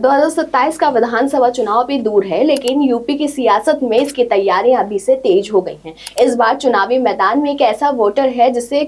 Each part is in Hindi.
2027 का विधानसभा चुनाव भी दूर है, लेकिन यूपी की सियासत में इसकी तैयारियां अभी से तेज हो गई हैं। इस बार चुनावी मैदान में एक ऐसा वोटर है जिसे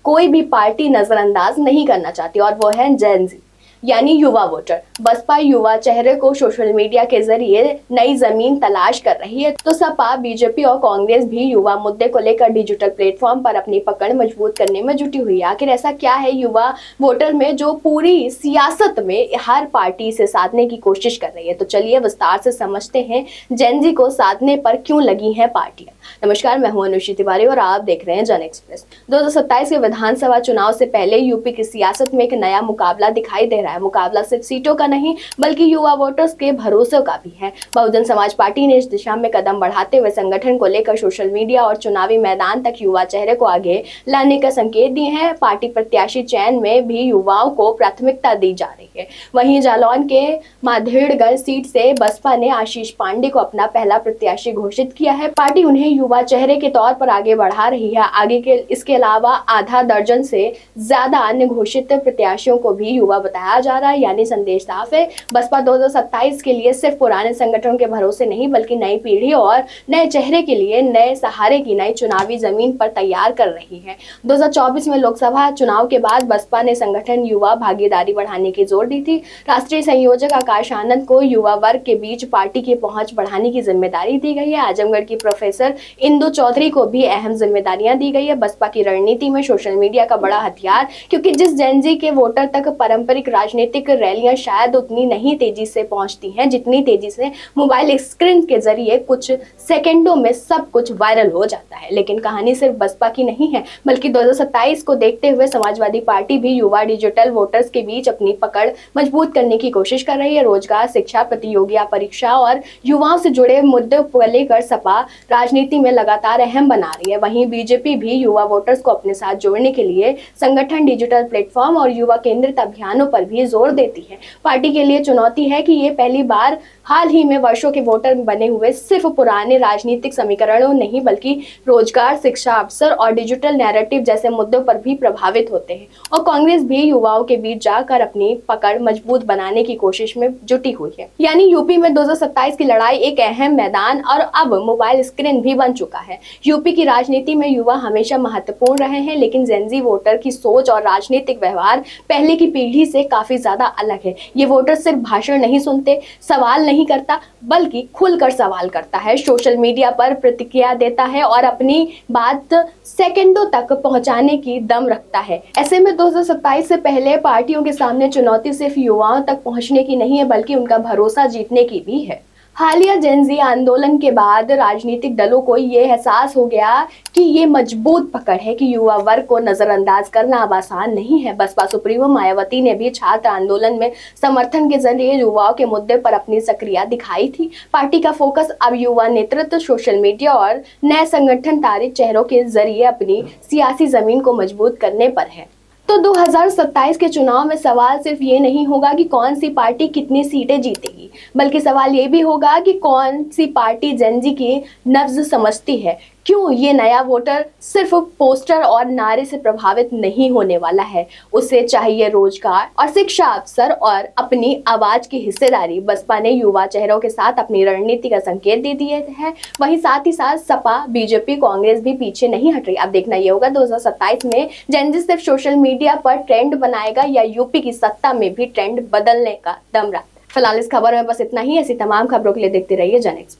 कोई भी पार्टी नजरअंदाज नहीं करना चाहती, और वो है जेन ज़ी, यानी युवा वोटर। बसपा युवा चेहरे को सोशल मीडिया के जरिए नई जमीन तलाश कर रही है, तो सपा, बीजेपी और कांग्रेस भी युवा मुद्दे को लेकर डिजिटल प्लेटफॉर्म पर अपनी पकड़ मजबूत करने में जुटी हुई है। आखिर ऐसा क्या है युवा वोटर में जो पूरी सियासत में हर पार्टी से साधने की कोशिश कर रही है? तो चलिए विस्तार से समझते हैं जेन ज़ी को साधने पर क्यों लगी है पार्टियां। नमस्कार, मैं हूं अनुषि तिवारी और आप देख रहे हैं जन एक्सप्रेस। 2027 के विधानसभा चुनाव से पहले यूपी की सियासत में एक नया मुकाबला दिखाई दे रहा है। मुकाबला सिर्फ सीटों का नहीं, बल्कि युवा वोटर्स के भरोसे का भी है। बहुजन समाज पार्टी ने इस दिशा में कदम बढ़ाते हुए संगठन को लेकर सोशल मीडिया और चुनावी मैदान तक युवा चेहरे को आगे लाने का संकेत दिए हैं। पार्टी प्रत्याशी चयन में भी युवाओं को प्राथमिकता दी जा रही है। वहीं जालौन के माधेड़गढ़ सीट से बसपा ने आशीष पांडे को अपना पहला प्रत्याशी घोषित किया है। पार्टी उन्हें युवा चेहरे के तौर पर आगे बढ़ा रही है। इसके अलावा आधा दर्जन से ज्यादा अन्य घोषित प्रत्याशियों को भी युवा बताया जा रहा है, यानी संदेश साफ है। बसपा 2027 के लिए सिर्फ पुराने संगठनों के भरोसे नहीं, बल्कि नई पीढ़ी और नए चेहरे के लिए नए सहारे की नई चुनावी जमीन पर तैयार कर रही है। 2024 में लोकसभा चुनाव के बाद बसपा ने संगठन युवा भागीदारी बढ़ाने की जोर दी थी। राष्ट्रीय संयोजक आकाश आनंद को युवा वर्ग के बीच पार्टी की पहुंच बढ़ाने की जिम्मेदारी दी गई है। आजमगढ़ की प्रोफेसर इंदु चौधरी को भी अहम जिम्मेदारियां दी गई है। बसपा की रणनीति में सोशल मीडिया का बड़ा हथियार, क्योंकि जिस जेन ज़ी के वोटर तक पारंपरिक राजनीतिक रैलियां शायद उतनी नहीं तेजी से पहुंचती हैं जितनी तेजी से मोबाइल स्क्रीन के जरिए कुछ सेकंडों में सब कुछ वायरल हो जाता है। लेकिन कहानी सिर्फ बसपा की नहीं है, बल्कि 2027 को देखते हुए समाजवादी पार्टी भी युवा डिजिटल वोटर्स के बीच अपनी पकड़ मजबूत करने की कोशिश कर रही है। रोजगार, शिक्षा, प्रतियोगी परीक्षा और युवाओं से जुड़े मुद्दों को लेकर सपा राजनीति में लगातार अहम बना रही है। वहीं बीजेपी भी युवा वोटर्स को अपने साथ जोड़ने के लिए संगठन, डिजिटल प्लेटफॉर्म और युवा केंद्रित अभियानों पर भी जोर देती है। पार्टी के लिए चुनौती है कि ये पहली बार हाल ही में वर्षों के वोटर बने हुए सिर्फ पुराने राजनीतिक समीकरणों नहीं, बल्कि रोजगार, शिक्षा, अवसर और डिजिटल नैरेटिव जैसे मुद्दों पर भी प्रभावित होते हैं। और कांग्रेस भी युवाओं के बीच जाकर अपनी पकड़ मजबूत बनाने की कोशिश में जुटी हुई है। यानी यूपी में 2027 की लड़ाई एक अहम मैदान और अब मोबाइल स्क्रीन भी बन चुका है। यूपी की राजनीति में युवा हमेशा महत्वपूर्ण रहे हैं, लेकिन जेन ज़ी वोटर की सोच और राजनीतिक व्यवहार पहले की पीढ़ी से काफी ज्यादा अलग है। ये वोटर सिर्फ भाषण नहीं सुनते, सवाल नहीं करता, बल्कि खुलकर सवाल करता है, सोशल मीडिया पर प्रतिक्रिया देता है और अपनी बात सेकंडों तक पहुंचाने की दम रखता है। ऐसे में 2027 से पहले पार्टियों के सामने चुनौती सिर्फ युवाओं तक पहुंचने की नहीं है, बल्कि उनका भरोसा जीतने की भी है। हालिया जेन ज़ी आंदोलन के बाद राजनीतिक दलों को ये एहसास हो गया कि ये मजबूत पकड़ है कि युवा वर्ग को नजरअंदाज करना अब आसान नहीं है। बसपा सुप्रीमो मायावती ने भी छात्र आंदोलन में समर्थन के जरिए युवाओं के मुद्दे पर अपनी सक्रियता दिखाई थी। पार्टी का फोकस अब युवा नेतृत्व, सोशल मीडिया और नए संगठन तारिक चेहरों के जरिए अपनी सियासी जमीन को मजबूत करने पर है। तो 2027 के चुनाव में सवाल सिर्फ ये नहीं होगा कि कौन सी पार्टी कितनी सीटें जीतेगी, बल्कि सवाल ये भी होगा कि कौन सी पार्टी जेन ज़ी की नब्ज समझती है। क्यों ये नया वोटर सिर्फ पोस्टर और नारे से प्रभावित नहीं होने वाला है, उसे चाहिए रोजगार और शिक्षा अवसर और अपनी आवाज की हिस्सेदारी। बसपा ने युवा चेहरों के साथ अपनी रणनीति का संकेत दे दिए हैं। वहीं साथ ही साथ सपा, बीजेपी, कांग्रेस भी पीछे नहीं हट रही। अब देखना ये होगा 2027 में जेन ज़ी सिर्फ सोशल मीडिया पर ट्रेंड बनाएगा या यूपी की सत्ता में भी ट्रेंड बदलने का दम रखता है। फिलहाल इस खबर में बस इतना ही। ऐसी तमाम खबरों के लिए देखते रहिए जन एक्सप्रेस।